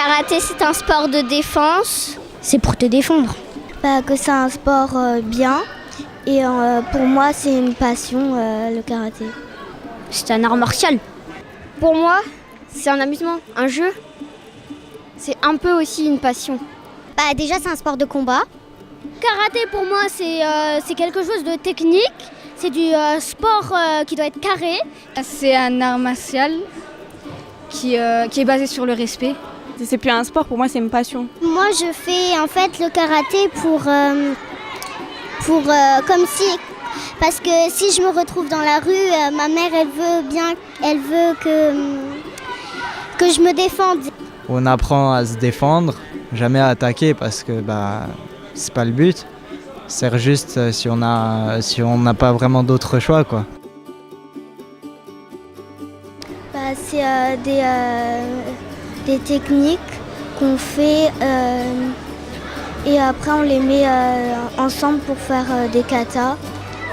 karaté, c'est un sport de défense. C'est pour te défendre. Que c'est un sport bien. Et pour moi, c'est une passion, le karaté. C'est un art martial. Pour moi, c'est un amusement, un jeu. C'est un peu aussi une passion. Déjà, c'est un sport de combat. Karaté, pour moi, c'est quelque chose de technique. C'est du sport qui doit être carré. C'est un art martial qui est basé sur le respect. C'est plus un sport, pour moi, c'est une passion. Moi, je fais en fait le karaté pour comme si... Parce que si je me retrouve dans la rue, ma mère, elle veut que je me défende. On apprend à se défendre, jamais à attaquer parce que c'est pas le but. C'est juste si on n'a pas vraiment d'autre choix, quoi. C'est des techniques qu'on fait et après on les met ensemble pour faire des katas.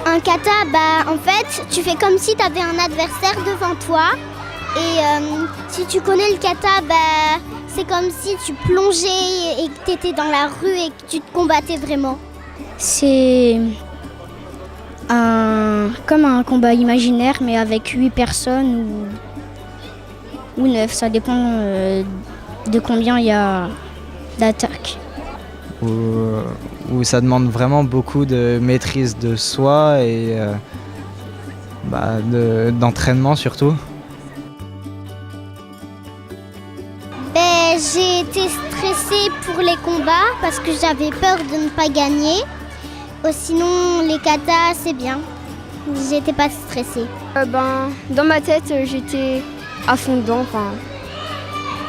Un kata, en fait, tu fais comme si tu avais un adversaire devant toi. Et si tu connais le kata, c'est comme si tu plongeais et que tu étais dans la rue et que tu te combattais vraiment. C'est comme un combat imaginaire, mais avec 8 personnes ou 9. Ça dépend de combien il y a d'attaques. Où ça demande vraiment beaucoup de maîtrise de soi et d'entraînement surtout. J'ai été stressée pour les combats parce que j'avais peur de ne pas gagner. Sinon, les katas, c'est bien. J'étais pas stressée. Dans ma tête, j'étais à fond dedans.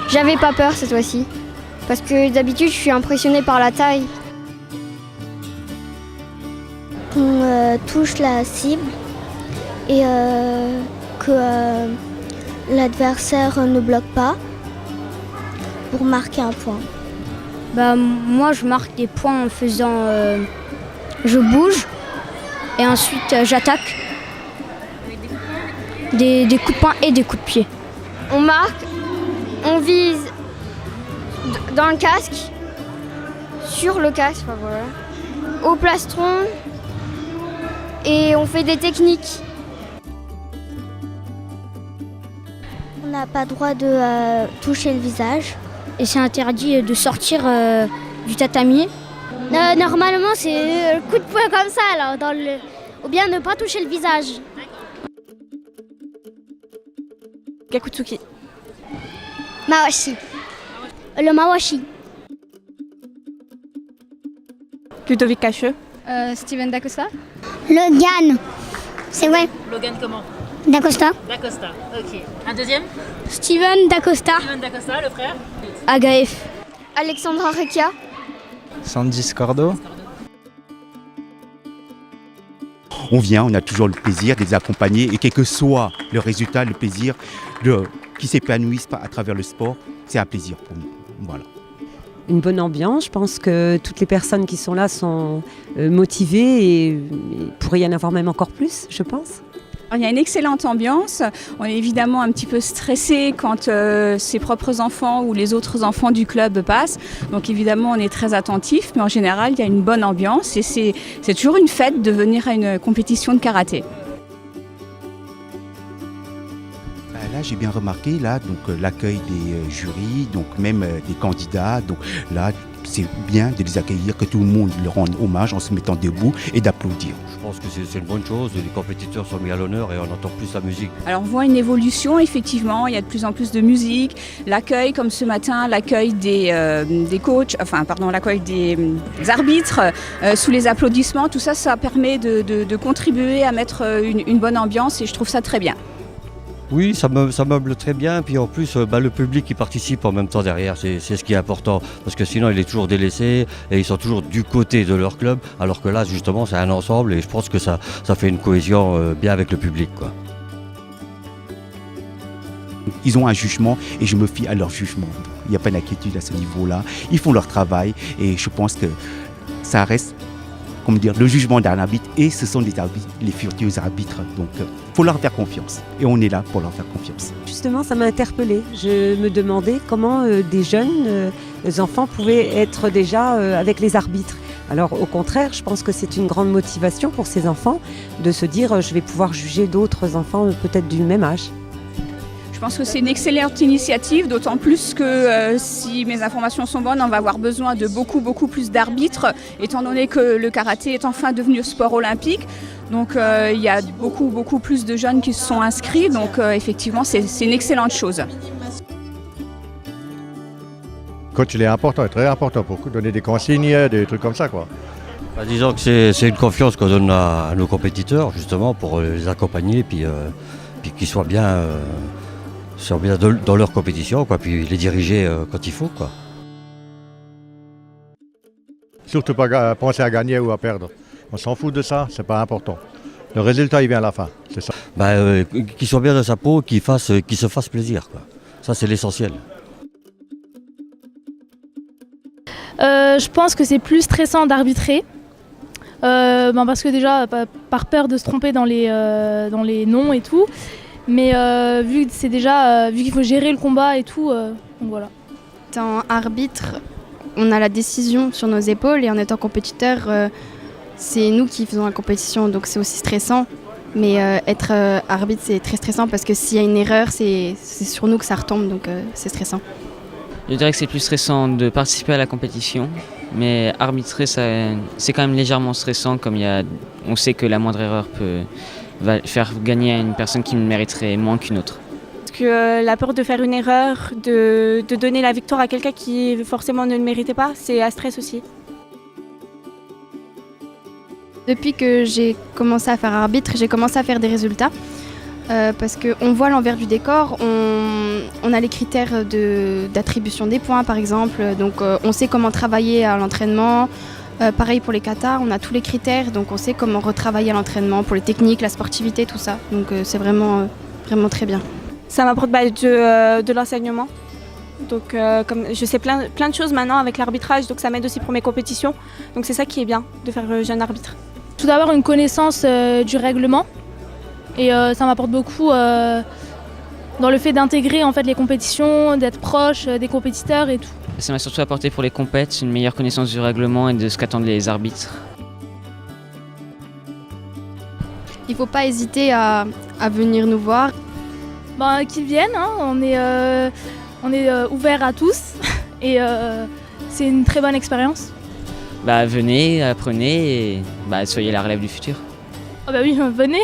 J'avais pas peur cette fois-ci. Parce que d'habitude, je suis impressionnée par la taille. On touche la cible et que l'adversaire ne bloque pas pour marquer un point. Moi, je marque des points en faisant... je bouge et ensuite j'attaque. Des coups de poing et des coups de pied. On marque, on vise dans le casque, sur le casque, au plastron, et on fait des techniques. On n'a pas le droit de toucher le visage. Et c'est interdit de sortir du tatami. Normalement, c'est le coup de poing comme ça, là, ou bien ne pas toucher le visage. Gakutsuki. Mawashi. Le mawashi. Ludovic Cacheux. Steven Dacosta. Logan. C'est vrai. Logan comment? Dacosta. Dacosta, ok. Un deuxième? Steven Dacosta. Steven Dacosta, le frère? Agaef. Alexandra Rekia. Sandy Scordo. On vient, on a toujours le plaisir de les accompagner et quel que soit le résultat, le plaisir qui s'épanouissent à travers le sport, c'est un plaisir pour nous. Voilà. Une bonne ambiance, je pense que toutes les personnes qui sont là sont motivées et pourrait y en avoir même encore plus, je pense. Il y a une excellente ambiance. On est évidemment un petit peu stressé quand ses propres enfants ou les autres enfants du club passent. Donc évidemment, on est très attentif, mais en général, il y a une bonne ambiance et c'est toujours une fête de venir à une compétition de karaté. Là, j'ai bien remarqué l'accueil des jurys, donc même des candidats. Donc là, c'est bien de les accueillir, que tout le monde leur rende hommage en se mettant debout et d'applaudir. Je pense que c'est une bonne chose, les compétiteurs sont mis à l'honneur et on entend plus la musique. Alors on voit une évolution, effectivement, il y a de plus en plus de musique, l'accueil comme ce matin, l'accueil des coachs, l'accueil des arbitres sous les applaudissements, tout ça, ça permet de contribuer à mettre une bonne ambiance et je trouve ça très bien. Oui, ça meuble très bien, puis en plus le public qui participe en même temps derrière, c'est ce qui est important, parce que sinon il est toujours délaissé et ils sont toujours du côté de leur club, alors que là justement c'est un ensemble et je pense que ça fait une cohésion bien avec le public, quoi. Ils ont un jugement et je me fie à leur jugement. Il n'y a pas d'inquiétude à ce niveau-là, ils font leur travail et je pense que ça reste le jugement d'un arbitre, et ce sont des arbitres, les futurs arbitres. Donc, faut leur faire confiance. Et on est là pour leur faire confiance. Justement, ça m'a interpellée. Je me demandais comment des jeunes enfants pouvaient être déjà avec les arbitres. Alors au contraire, je pense que c'est une grande motivation pour ces enfants de se dire je vais pouvoir juger d'autres enfants peut-être du même âge. Je pense que c'est une excellente initiative, d'autant plus que si mes informations sont bonnes, on va avoir besoin de beaucoup plus d'arbitres, étant donné que le karaté est enfin devenu sport olympique. Donc il y a beaucoup plus de jeunes qui se sont inscrits, donc effectivement c'est une excellente chose. Coach, il est important, très important pour donner des consignes, des trucs comme ça, quoi. Bah, disons que c'est une confiance qu'on donne à nos compétiteurs, justement, pour les accompagner, puis qu'ils soient bien dans leur compétition, quoi, puis les diriger quand il faut, quoi. Surtout pas penser à gagner ou à perdre. On s'en fout de ça, c'est pas important. Le résultat, il vient à la fin, c'est ça. Bah, qu'ils soient bien dans sa peau, qu'ils se fassent plaisir, quoi. Ça, c'est l'essentiel. Je pense que c'est plus stressant d'arbitrer. Parce que déjà, par peur de se tromper dans les noms et tout. Mais vu qu'il faut gérer le combat et tout, donc voilà. Étant arbitre, on a la décision sur nos épaules, et en étant compétiteur, c'est nous qui faisons la compétition, donc c'est aussi stressant. Mais être arbitre, c'est très stressant parce que s'il y a une erreur, c'est sur nous que ça retombe, donc c'est stressant. Je dirais que c'est plus stressant de participer à la compétition, mais arbitrer, c'est quand même légèrement stressant, comme on sait que la moindre erreur va faire gagner à une personne qui mériterait moins qu'une autre. Parce que la peur de faire une erreur, de donner la victoire à quelqu'un qui forcément ne le méritait pas, c'est un stress aussi. Depuis que j'ai commencé à faire arbitre, j'ai commencé à faire des résultats. Parce qu'on voit l'envers du décor, on a les critères d'attribution des points par exemple, donc on sait comment travailler à l'entraînement. Pareil pour les katas, on a tous les critères, donc on sait comment retravailler à l'entraînement pour les techniques, la sportivité, tout ça. Donc c'est vraiment très bien. Ça m'apporte de l'enseignement. Donc comme je sais plein de choses maintenant avec l'arbitrage, donc ça m'aide aussi pour mes compétitions. Donc c'est ça qui est bien de faire jeune arbitre. Tout d'abord une connaissance du règlement. Et ça m'apporte beaucoup dans le fait d'intégrer en fait les compétitions, d'être proche des compétiteurs et tout. Ça m'a surtout apporté pour les compètes une meilleure connaissance du règlement et de ce qu'attendent les arbitres. Il ne faut pas hésiter à venir nous voir. Qu'ils viennent, hein, on est ouvert à tous et c'est une très bonne expérience. Venez, apprenez et soyez la relève du futur. Ah oui, venez.